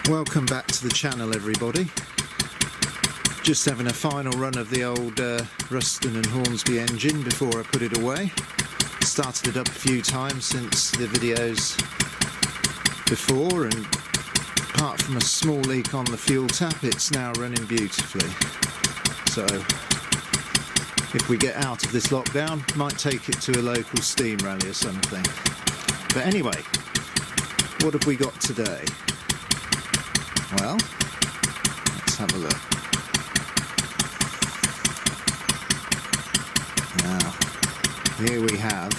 Welcome back to the channel, everybody. Just having a final run of the old Ruston and Hornsby engine before I put it away. Started it up a few times since the videos before, and apart from a small leak on the fuel tap, it's now running beautifully. So if we get out of this lockdown, might take it to a local steam rally or something. But anyway, what have we got today? Well, let's have a look. Now, here we have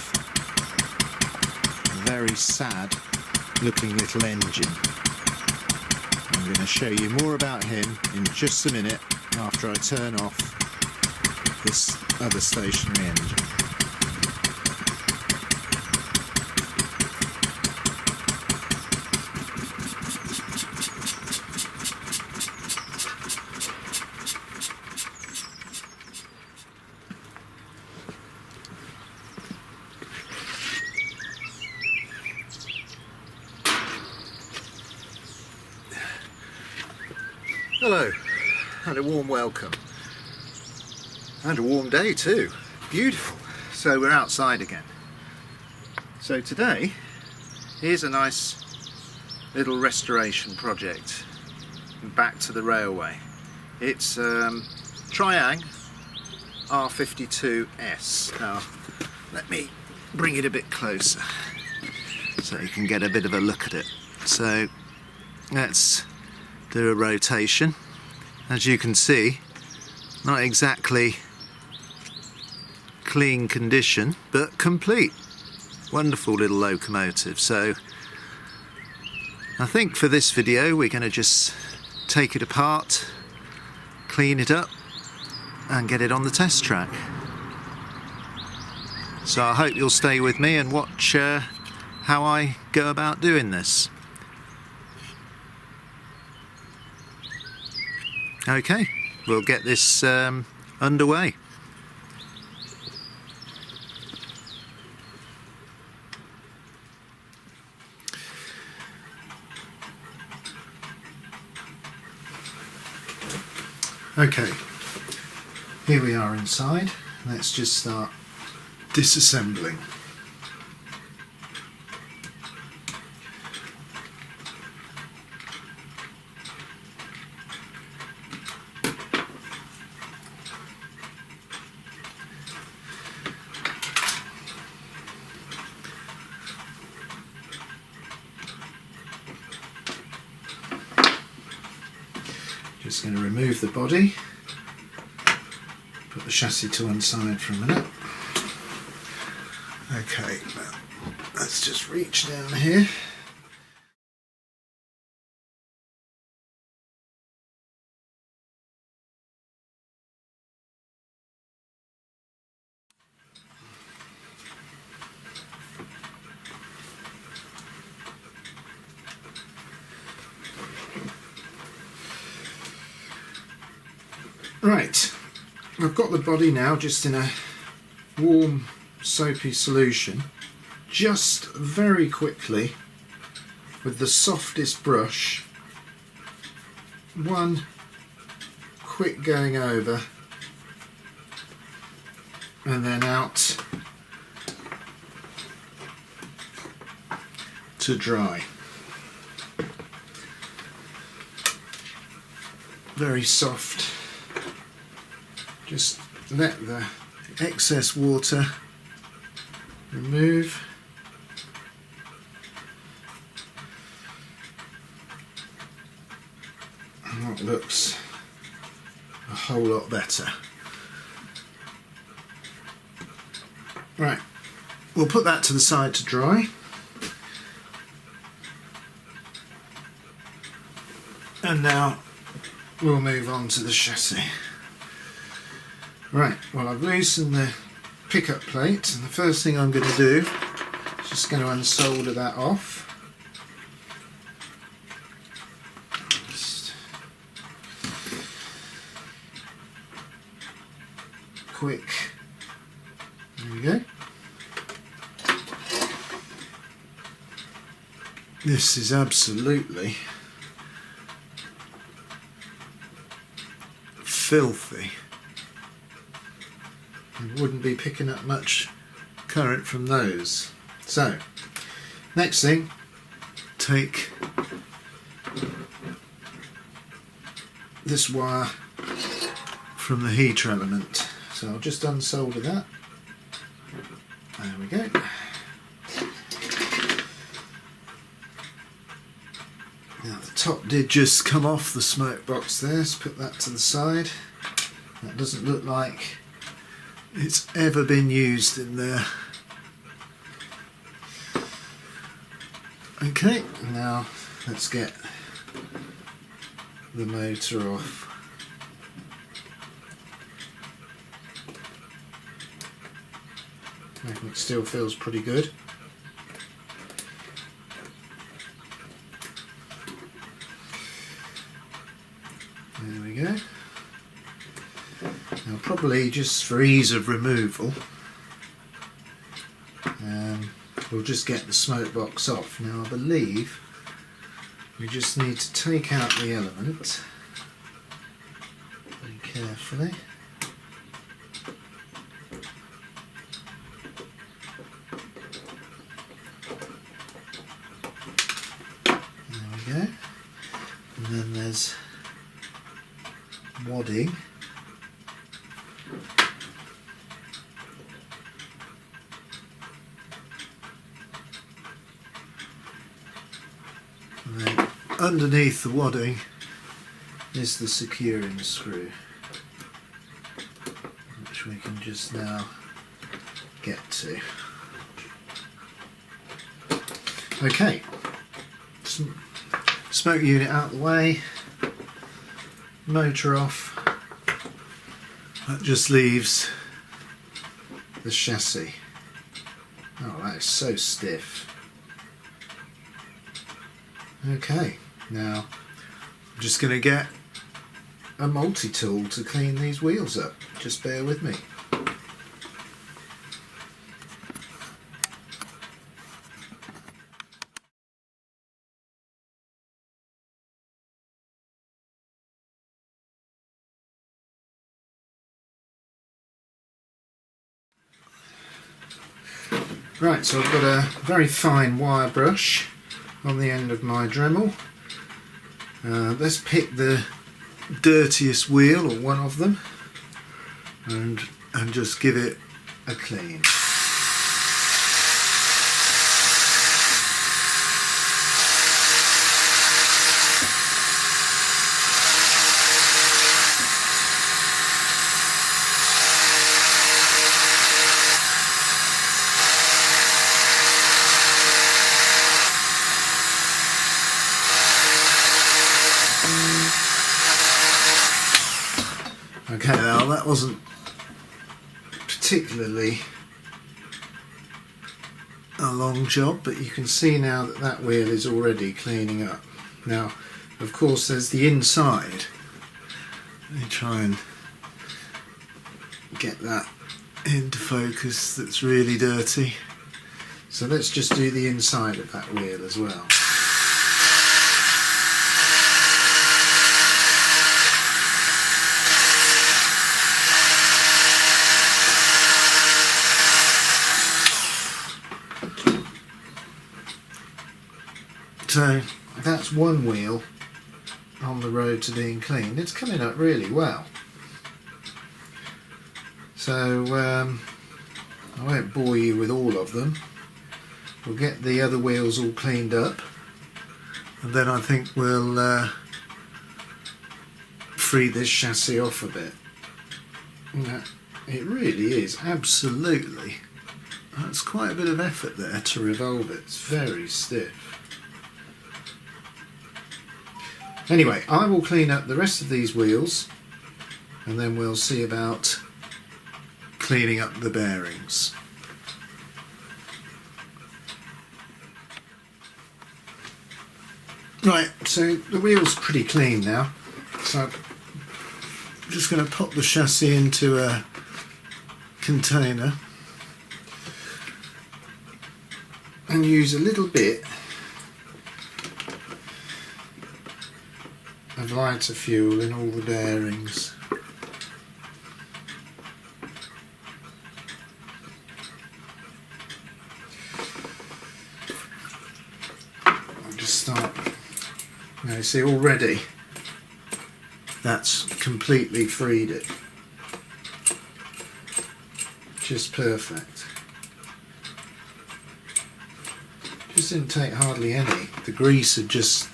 a very sad looking little engine. I'm going to show you more about him in just a minute after I turn off this other stationary engine. Hello, and a warm welcome, and a warm day too. Beautiful. So we're outside again. So today, here's a nice little restoration project back to the railway. It's Tri-ang R.52S. Now, let me bring it a bit closer so you can get a bit of a look at it. So let's do a rotation. As you can see, not exactly clean condition, but complete. Wonderful little locomotive. So I think for this video we're going to just take it apart, clean it up and get it on the test track. So I hope you'll stay with me and watch how I go about doing this. Okay, we'll get this underway. Okay, here we are inside. Let's just start disassembling. Just going to remove the body, put the chassis to one side for a minute. Okay, let's just reach down here. Right, I've got the body now just in a warm soapy solution. Just very quickly with the softest brush, one quick going over and then out to dry. Very soft. Just let the excess water remove. And that looks a whole lot better. Right, we'll put that to the side to dry. And now we'll move on to the chassis. Right, well, I've loosened the pickup plate, and the first thing I'm going to do is just going to unsolder that off. Just quick, there we go. This is absolutely filthy. You wouldn't be picking up much current from those. So, next thing, take this wire from the heater element. So I'll just unsolder that. There we go. Now the top did just come off the smoke box there, so put that to the side. That doesn't look like it's ever been used in there. Okay, now let's get the motor off. It still feels pretty good. There we go. Now probably just for ease of removal, we'll just get the smoke box off. Now I believe we just need to take out the element very carefully. There we go. And then there's wadding. And then underneath the wadding is the securing screw, which we can just now get to. Okay, smoke unit out the way, motor off. That just leaves the chassis. Oh, that is so stiff. Okay, now I'm just going to get a multi-tool to clean these wheels up. Just bear with me. Right, so I've got a very fine wire brush on the end of my Dremel. Let's pick the dirtiest wheel, or one of them, and just give it a clean. Okay, now that wasn't particularly a long job, but you can see now that that wheel is already cleaning up. Now, of course, there's the inside. Let me try and get that into focus. That's really dirty. So let's just do the inside of that wheel as well. So that's one wheel on the road to being cleaned. It's coming up really well. So I won't bore you with all of them. We'll get the other wheels all cleaned up, and then I think we'll free this chassis off a bit. Now, it really is absolutely, that's quite a bit of effort there to revolve it. It's very stiff. Anyway, I will clean up the rest of these wheels, and then we'll see about cleaning up the bearings. Right, so the wheel's pretty clean now, so I'm just going to pop the chassis into a container and use a little bit of lighter fuel in all the bearings. Now you see already that's completely freed it. Just perfect. Just didn't take hardly any. The grease had just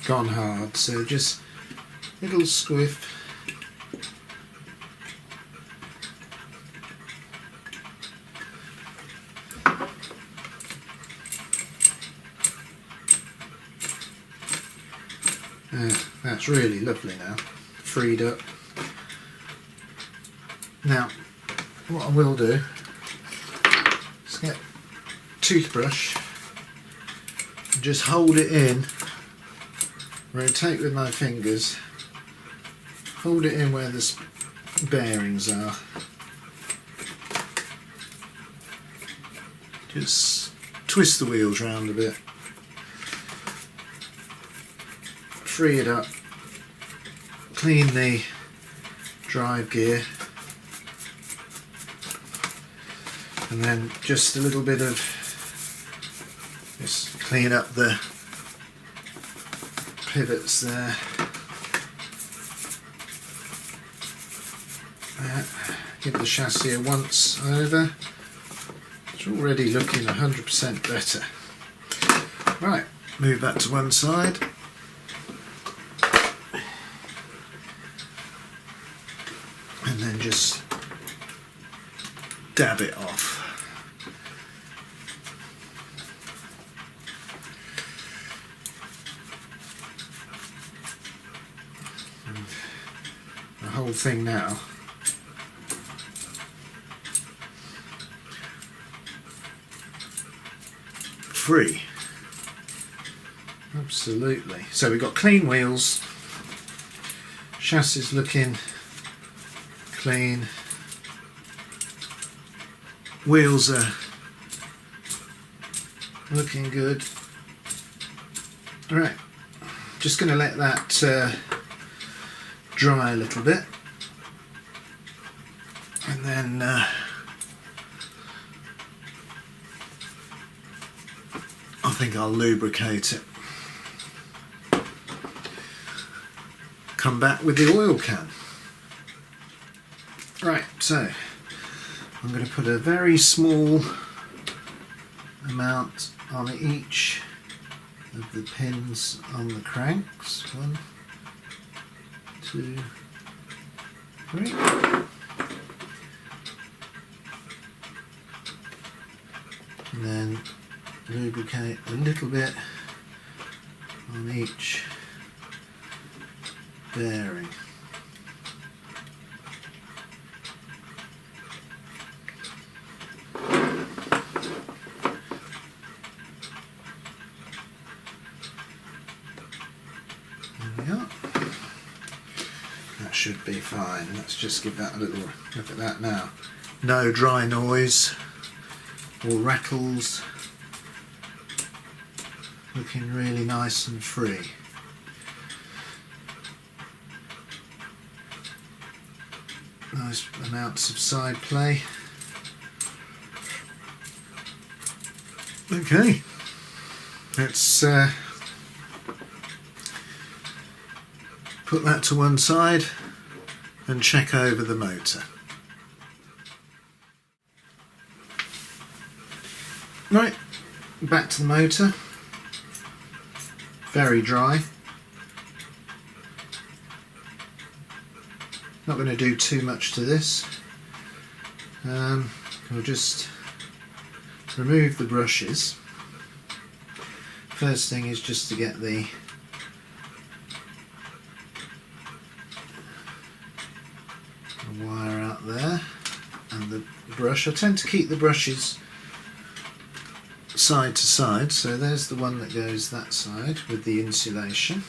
gone hard, so just little squiff. That's really lovely now, freed up. Now, what I will do is get a toothbrush and just hold it in, rotate with my fingers, hold it in where the bearings are. Just twist the wheels round a bit, free it up, clean the drive gear, and then just a little bit of, just clean up the pivots there. Give the chassis a once over. It's already looking 100% better. Right, move that to one side. And then just dab it off. And the whole thing now free. Absolutely. So we've got clean wheels, chassis looking clean, wheels are looking good. Alright, just going to let that dry a little bit, and then I think I'll lubricate it. Come back with the oil can. Right, so I'm going to put a very small amount on each of the pins on the cranks. 1, 2, 3. And then lubricate a little bit on each bearing. That should be fine. Let's just give that a little look at that now. No dry noise or rattles. Looking really nice and free. Nice amounts of side play. Okay, let's put that to one side and check over the motor. Right, back to the motor. Very dry. Not going to do too much to this. We'll just remove the brushes. First thing is just to get the wire out there and the brush. I tend to keep the brushes side to side, so there's the one that goes that side with the insulation,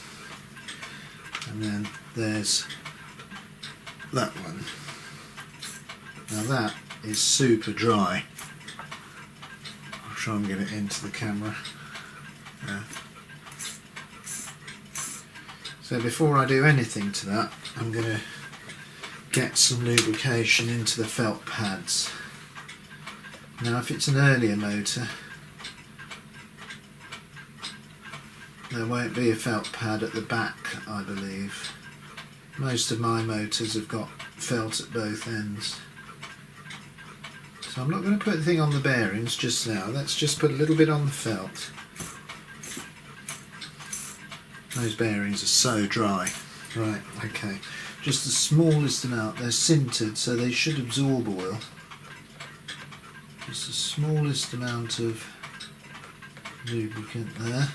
and then there's that one. Now that is super dry. I'll try and get it into the camera. Yeah. So before I do anything to that, I'm going to get some lubrication into the felt pads. Now if it's an earlier motor, There won't be a felt pad at the back, I believe. Most of my motors have got felt at both ends. So I'm not going to put anything on the bearings just now. Let's just put a little bit on the felt. Those bearings are so dry. Right, okay. Just the smallest amount. They're sintered, so they should absorb oil. Just the smallest amount of lubricant there.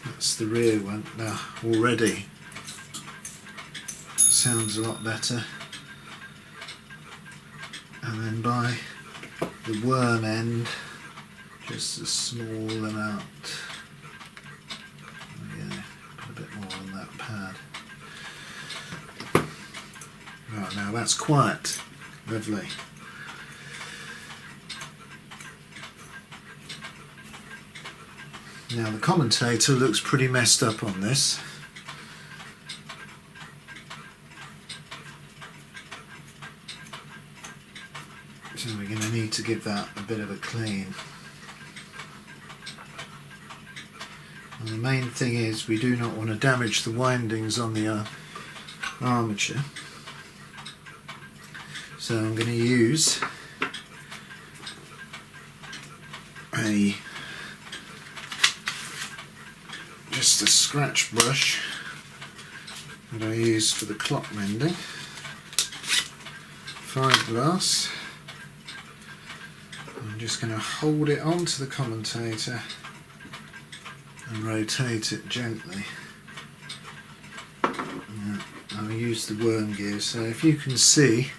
That's the rear one. Now, already sounds a lot better. And then by the worm end, just a small amount. Yeah, put a bit more on that pad. Right, now that's quiet. Lovely. Now the commutator looks pretty messed up on this. So we're going to need to give that a bit of a clean. And the main thing is we do not want to damage the windings on the armature. So I'm going to use just a scratch brush that I use for the clock mending. Fiberglass. I'm just going to hold it onto the commutator and rotate it gently. I'll use the worm gear, so if you can see,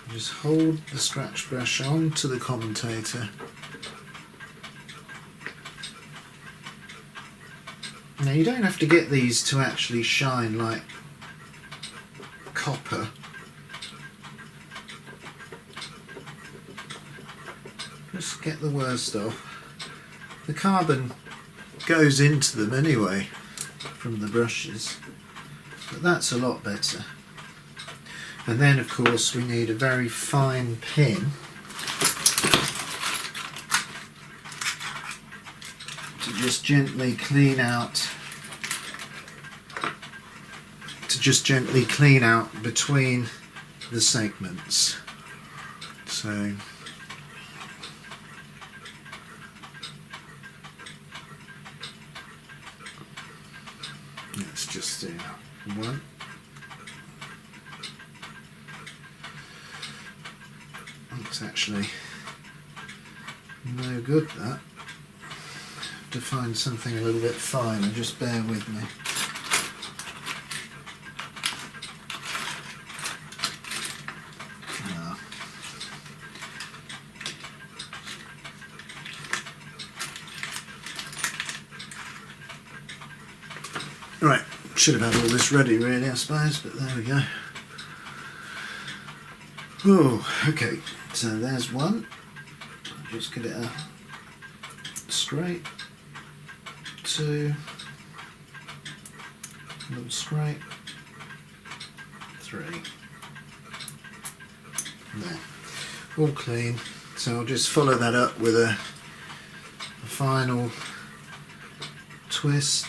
just hold the scratch brush onto the commutator. Now you don't have to get these to actually shine like copper. Just get the worst off. The carbon goes into them anyway from the brushes, but that's a lot better. And then of course we need a very fine pin to just gently clean out between the segments. So let's just do one. It's actually no good, that. To find something a little bit finer, just bear with me. Right, should have had all this ready really, I suppose, but there we go. Oh, okay, so there's one. I'll just get it straight. Two. A little straight. Three. There. All clean. So I'll just follow that up with a final twist.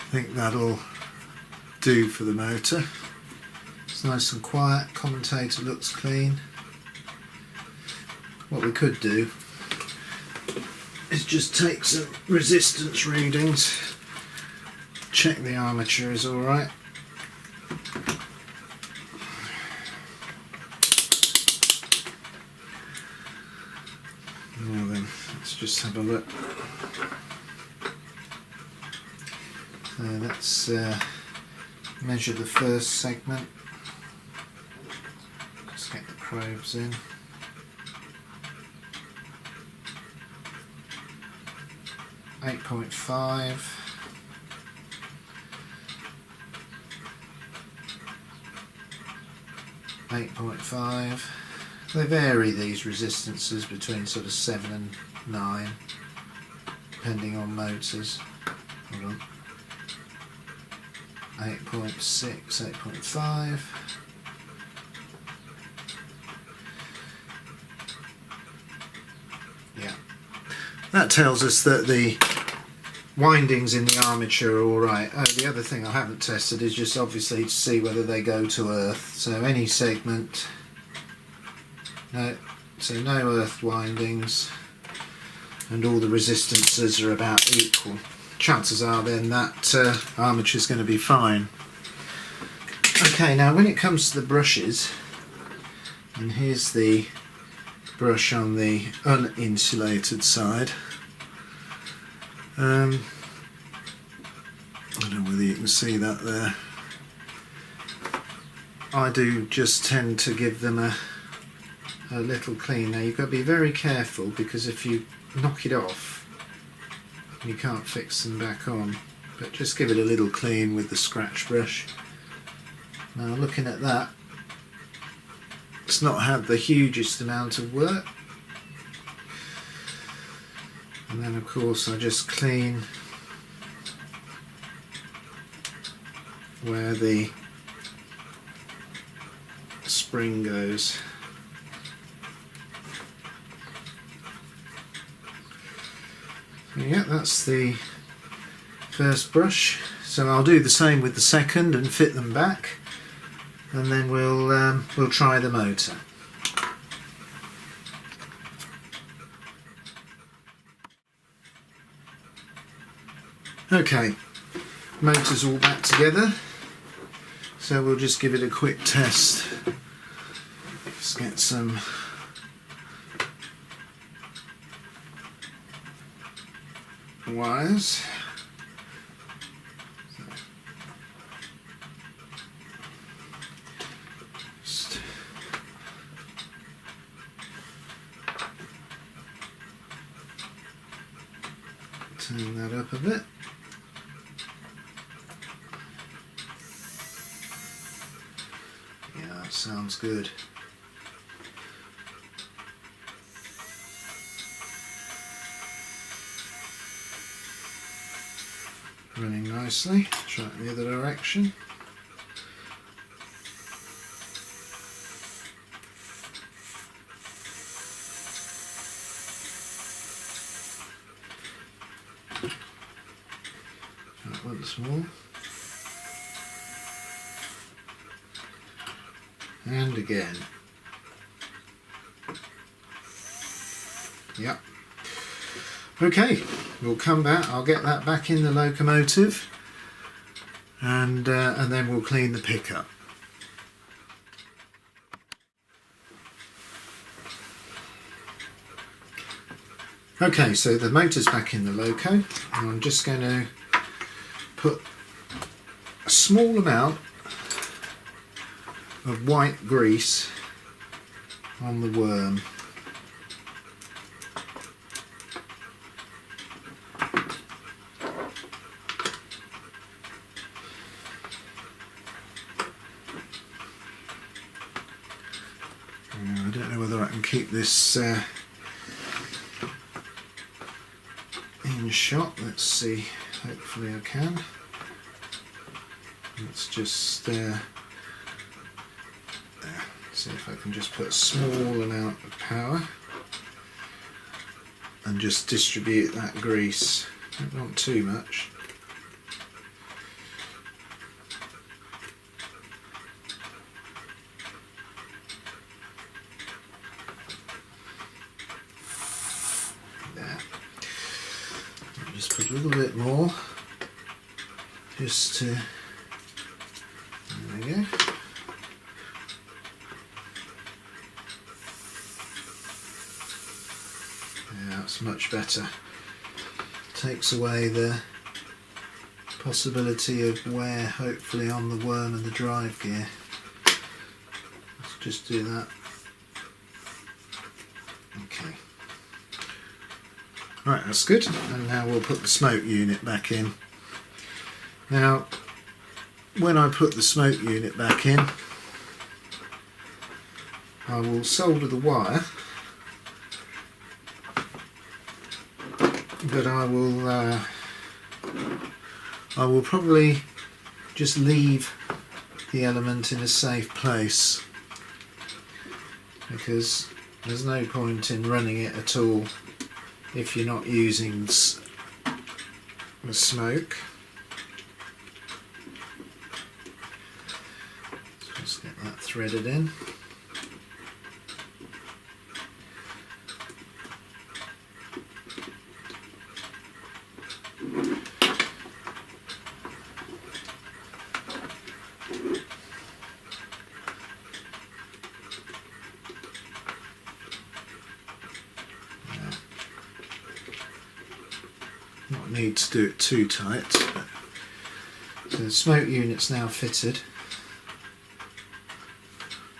I think that'll do for the motor. It's nice and quiet, commutator looks clean. What we could do is just take some resistance readings, check the armature is alright. Now then, let's just have a look. So let's measure the first segment. Let's get the probes in. .5. .5. They vary, these resistances, between sort of 7 and 9, depending on motors. Hold on. 8.6, 8.5, that tells us that the windings in the armature are alright. Oh, the other thing I haven't tested is just obviously to see whether they go to earth. So any segment, no, so no earth windings, and all the resistances are about equal. Chances are then that armature is going to be fine. Okay, now when it comes to the brushes, and here's the brush on the uninsulated side. I don't know whether you can see that there. I do just tend to give them a little clean. Now you've got to be very careful, because if you knock it off you can't fix them back on, but just give it a little clean with the scratch brush. Now looking at that, it's not had the hugest amount of work. And then of course I just clean where the spring goes. Yeah, that's the first brush. So I'll do the same with the second and fit them back, and then we'll try the motor. Okay, motor's all back together, so we'll just give it a quick test. Let's get some wires. Just turn that up a bit. Yeah, that sounds good. Running nicely. Try it in the other direction. Try it once more. And again. Yep. Okay, we'll come back. I'll get that back in the locomotive, and then we'll clean the pickup. Okay, so the motor's back in the loco, and I'm just going to put a small amount of white grease on the worm. I don't know whether I can keep this in shot. Let's see, hopefully I can. Let's just there. See if I can just put a small amount of power and just distribute that grease. Don't want too much. Just put a little bit more, just to, there we go. Yeah, that's much better. Takes away the possibility of wear, hopefully, on the worm and the drive gear. Let's just do that. Okay. Right, that's good, and now we'll put the smoke unit back in. Now, when I put the smoke unit back in, I will solder the wire, but I will probably just leave the element in a safe place, because there's no point in running it at all if you're not using the smoke. So just get that threaded in. Not need to do it too tight. So the smoke unit's now fitted.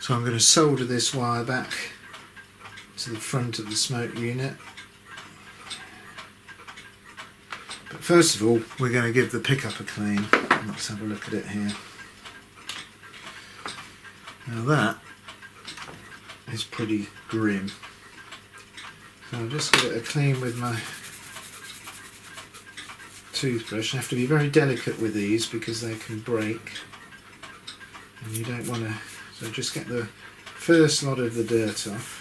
So I'm going to solder this wire back to the front of the smoke unit. But first of all, we're going to give the pickup a clean. Let's have a look at it here. Now that is pretty grim. So I'll just give it a clean with my toothbrush. You have to be very delicate with these because they can break, and you don't want to. So just get the first lot of the dirt off.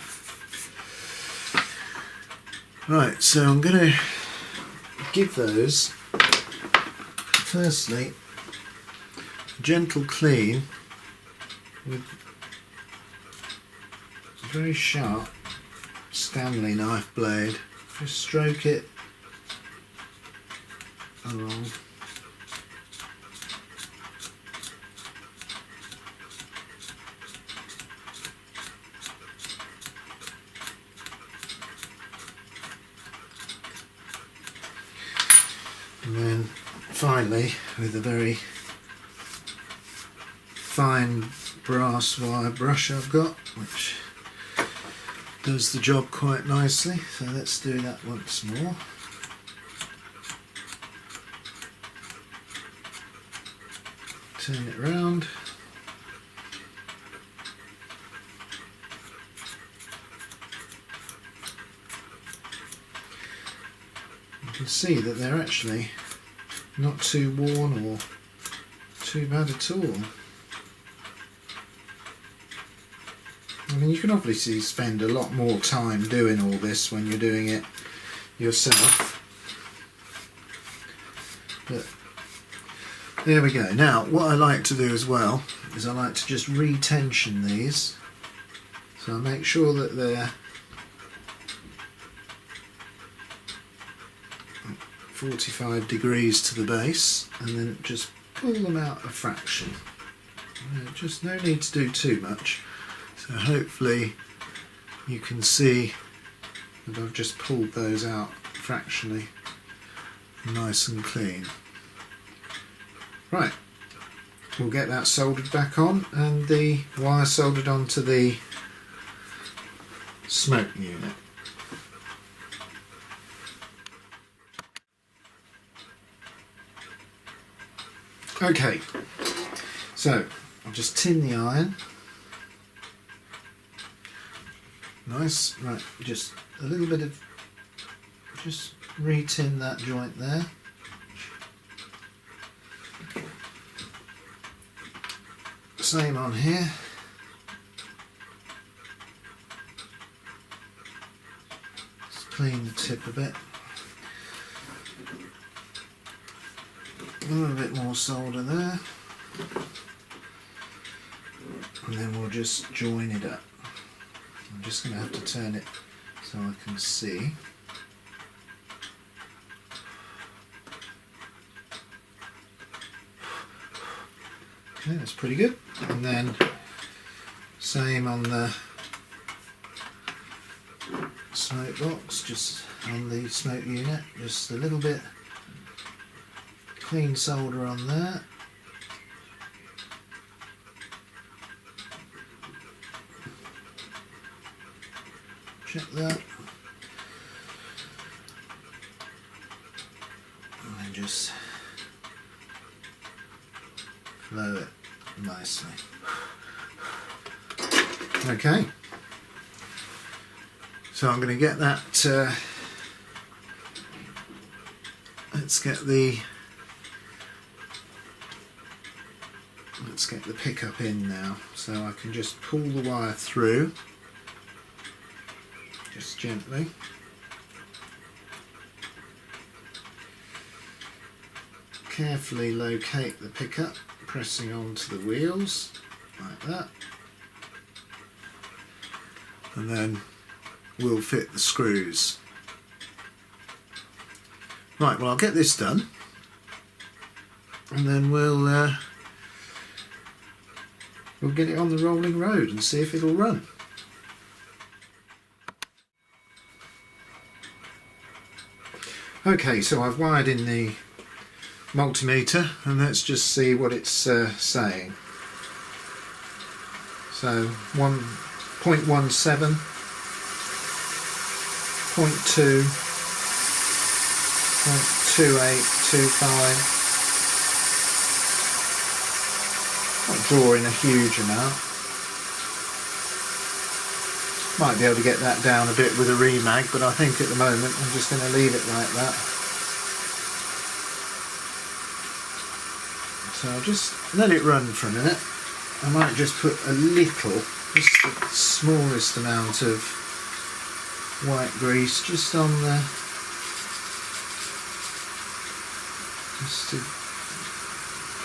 Right, so I'm going to give those firstly a gentle clean with a very sharp Stanley knife blade. Just stroke it along. And then finally, with a very fine brass wire brush I've got, which does the job quite nicely, so let's do that once more. Turn it round. You can see that they're actually not too worn or too bad at all. I mean, you can obviously spend a lot more time doing all this when you're doing it yourself, but there we go. Now what I like to do as well is I like to just re-tension these, so I make sure that they're 45 degrees to the base, and then just pull them out a fraction. Just no need to do too much. So hopefully you can see that I've just pulled those out fractionally, nice and clean. Right, we'll get that soldered back on and the wire soldered onto the smoke unit. Okay, so I'll just tin the iron. Nice, right, just a little bit of, just re-tin that joint there. Same on here. Just clean the tip a bit. A little bit more solder there. And then we'll just join it up. I'm just going to have to turn it so I can see. Okay, that's pretty good. And then same on the smoke box, just on the smoke unit, just a little bit clean solder on there. Check that. And then just flow it nicely. Okay, so I'm going to get that, let's get the pickup in now, so I can just pull the wire through, just gently. carefully locate the pickup, pressing onto the wheels like that, and then we'll fit the screws. Right, well, I'll get this done and then we'll get it on the rolling road and see if it'll run. Okay, so I've wired in the multimeter and let's just see what it's saying. So 1.17, 0.2, 0.2825. Not drawing a huge amount. Might be able to get that down a bit with a remag, but I think at the moment I'm just going to leave it like that. So I'll just let it run for a minute. I might just put a little, just the smallest amount of white grease just on the, just to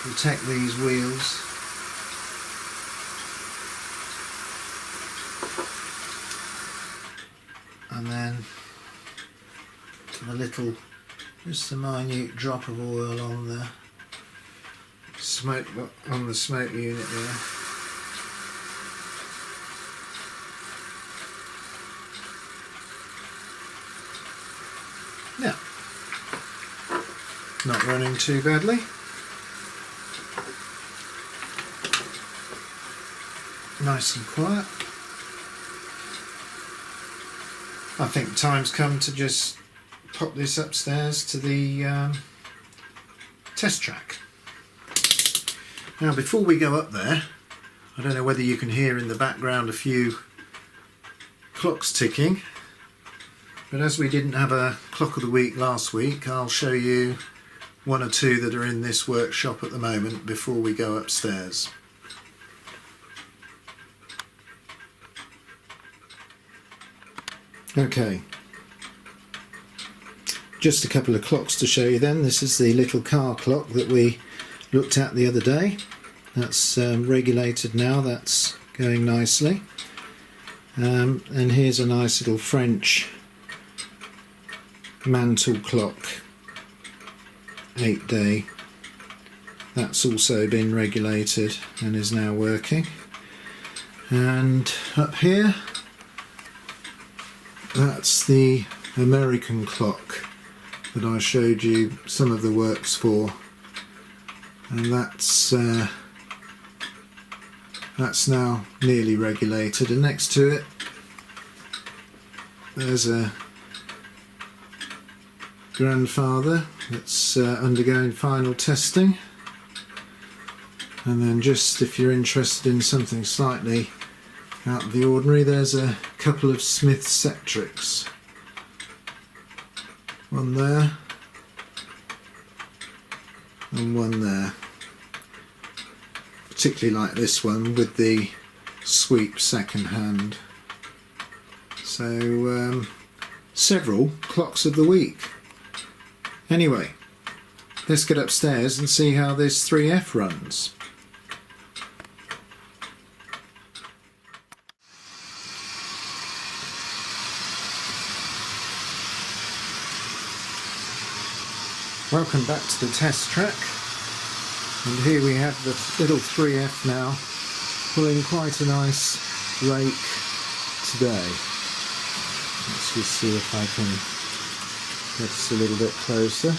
protect these wheels. And then a little, just a minute drop of oil on the smoke unit there. Yeah, not running too badly. Nice and quiet. I think time's come to just pop this upstairs to the test track. Now before we go up there, I don't know whether you can hear in the background a few clocks ticking, but as we didn't have a clock of the week last week, I'll show you one or two that are in this workshop at the moment before we go upstairs. Okay, just a couple of clocks to show you then. This is the little car clock that we looked at the other day. That's regulated now, that's going nicely. And here's a nice little French mantle clock, 8-day. That's also been regulated and is now working. And up here, that's the American clock that I showed you some of the works for, and that's now nearly regulated. And next to it there's a grandfather that's undergoing final testing. And then just if you're interested in something slightly out of the ordinary, there's a couple of Smith Sectrics. One there and one there. Particularly like this one with the sweep second hand. So several clocks of the week. Anyway, let's get upstairs and see how this 3F runs. Welcome back to the test track, and here we have the little 3F now pulling quite a nice rake today. Let's just see if I can get us a little bit closer.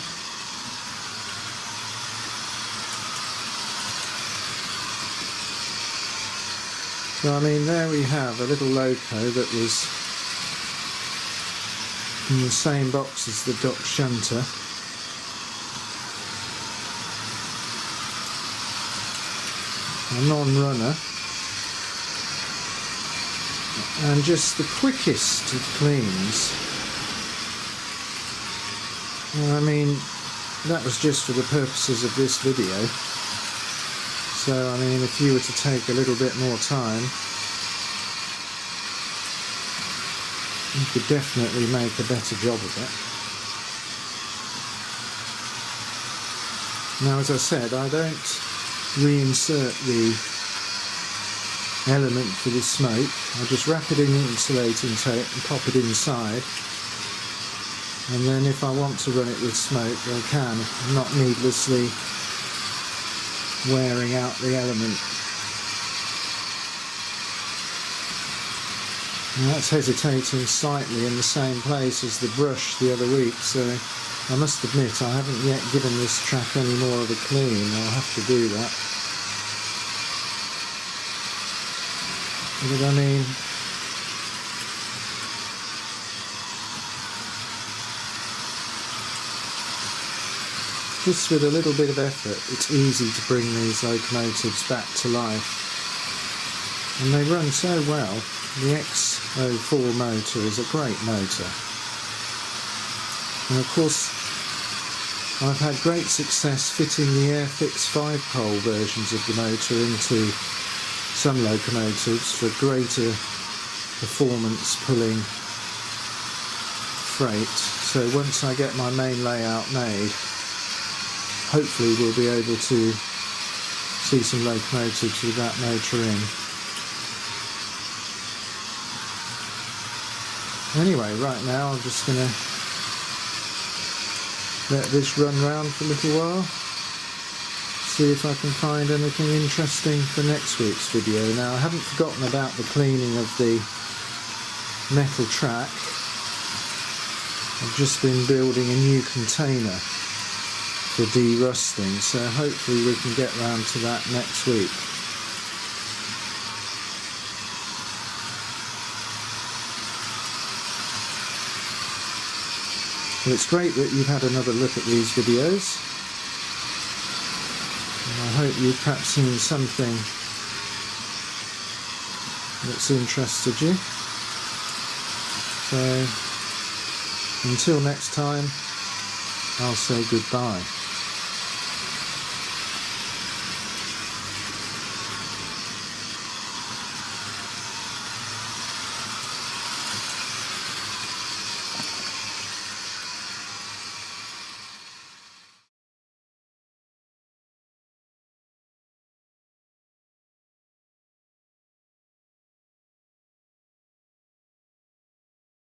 So I mean, there we have a little loco that was in the same box as the dock shunter. A non-runner, and just the quickest of cleans. I mean, that was just for the purposes of this video, so I mean, if you were to take a little bit more time, you could definitely make a better job of it. Now, as I said, I don't reinsert the element for the smoke. I just wrap it in insulating tape and pop it inside, and then if I want to run it with smoke I can, not needlessly wearing out the element. Now that's hesitating slightly in the same place as the brush the other week, so I must admit I haven't yet given this track any more of a clean. I'll have to do that. But I mean, just with a little bit of effort it's easy to bring these locomotives back to life, and they run so well. The X04 motor is a great motor, and of course I've had great success fitting the Airfix 5-pole versions of the motor into some locomotives for greater performance pulling freight. So once I get my main layout made, hopefully we'll be able to see some locomotives with that motor in. Anyway, right now I'm just going to let this run round for a little while, see if I can find anything interesting for next week's video. Now, I haven't forgotten about the cleaning of the metal track. I've just been building a new container for de-rusting, so hopefully we can get round to that next week. Well, it's great that you've had another look at these videos, and I hope you've perhaps seen something that's interested you. So until next time, I'll say goodbye.